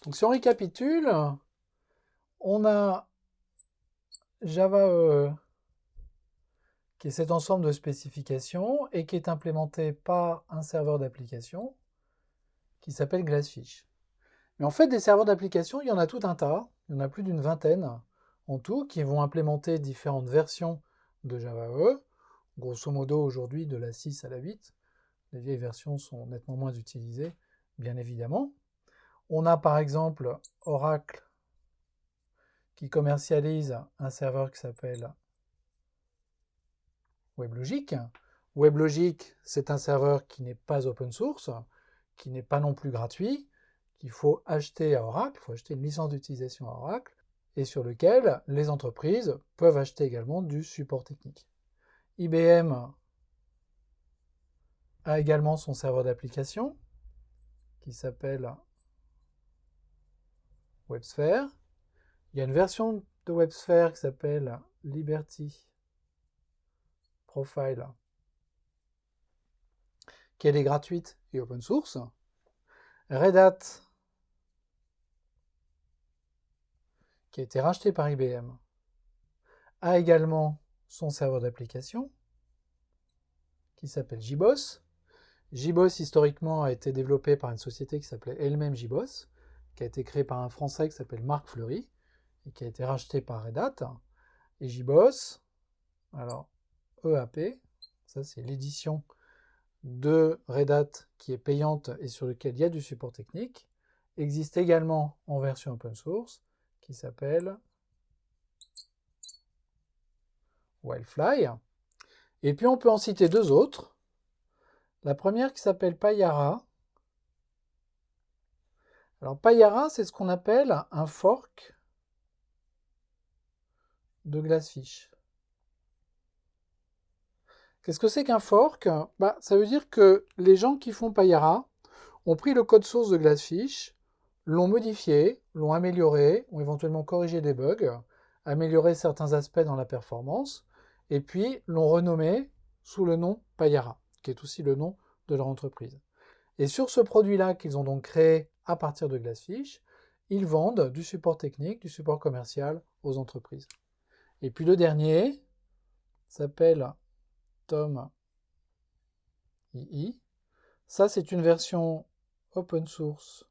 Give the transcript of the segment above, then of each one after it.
Donc si on récapitule, on a Java EE, qui est cet ensemble de spécifications et qui est implémenté par un serveur d'application qui s'appelle Glassfish. Mais en fait, des serveurs d'application, il y en a tout un tas, il y en a plus d'une vingtaine en tout, qui vont implémenter différentes versions de Java EE, grosso modo aujourd'hui de la 6 à la 8. Les vieilles versions sont nettement moins utilisées, bien évidemment. On a par exemple Oracle qui commercialise un serveur qui s'appelle WebLogic. WebLogic, c'est un serveur qui n'est pas open source, qui n'est pas non plus gratuit, qu'il faut acheter à Oracle, il faut acheter une licence d'utilisation à Oracle, et sur lequel les entreprises peuvent acheter également du support technique. IBM a également son serveur d'application, qui s'appelle WebSphere. Il y a une version de WebSphere qui s'appelle Liberty Profile, qui est gratuite et open source. Red Hat, qui a été racheté par IBM, a également son serveur d'application, qui s'appelle JBoss. JBoss, historiquement, a été développé par une société qui s'appelait elle-même JBoss, qui a été créée par un Français qui s'appelle Marc Fleury, et qui a été racheté par Red Hat. Et JBoss, alors EAP, ça c'est l'édition de Red Hat qui est payante et sur lequel il y a du support technique, existe également en version open source, qui s'appelle Wildfly. Et puis on peut en citer deux autres. La première qui s'appelle Payara. Alors Payara, c'est ce qu'on appelle un fork de Glassfish. Qu'est-ce que c'est qu'un fork? Ça veut dire que les gens qui font Payara ont pris le code source de Glassfish, l'ont modifié, l'ont amélioré, ont éventuellement corrigé des bugs, amélioré certains aspects dans la performance, et puis l'ont renommé sous le nom Payara, qui est aussi le nom de leur entreprise. Et sur ce produit-là qu'ils ont donc créé à partir de Glassfish, ils vendent du support technique, du support commercial aux entreprises. Et puis le dernier s'appelle Tom II. Ça, c'est une version open source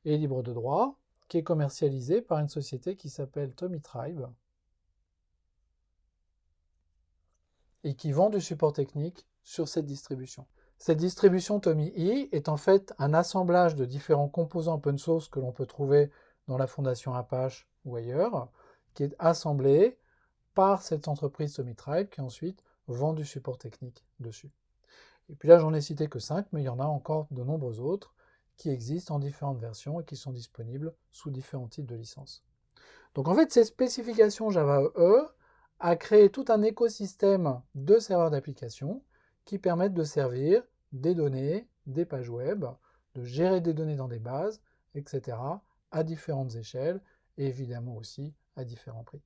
et libre de droit qui est commercialisée par une société qui s'appelle Tommy Tribe et qui vend du support technique sur cette distribution. Cette distribution Tommy E est en fait un assemblage de différents composants open source que l'on peut trouver dans la fondation Apache ou ailleurs, qui est assemblé par cette entreprise Tommy Tribe qui ensuite vend du support technique dessus. Et puis là, j'en ai cité que 5, mais il y en a encore de nombreux autres qui existent en différentes versions et qui sont disponibles sous différents types de licences. Donc en fait, ces spécifications Java EE a créé tout un écosystème de serveurs d'application qui permettent de servir des données, des pages web, de gérer des données dans des bases, etc., à différentes échelles et évidemment aussi à différents prix.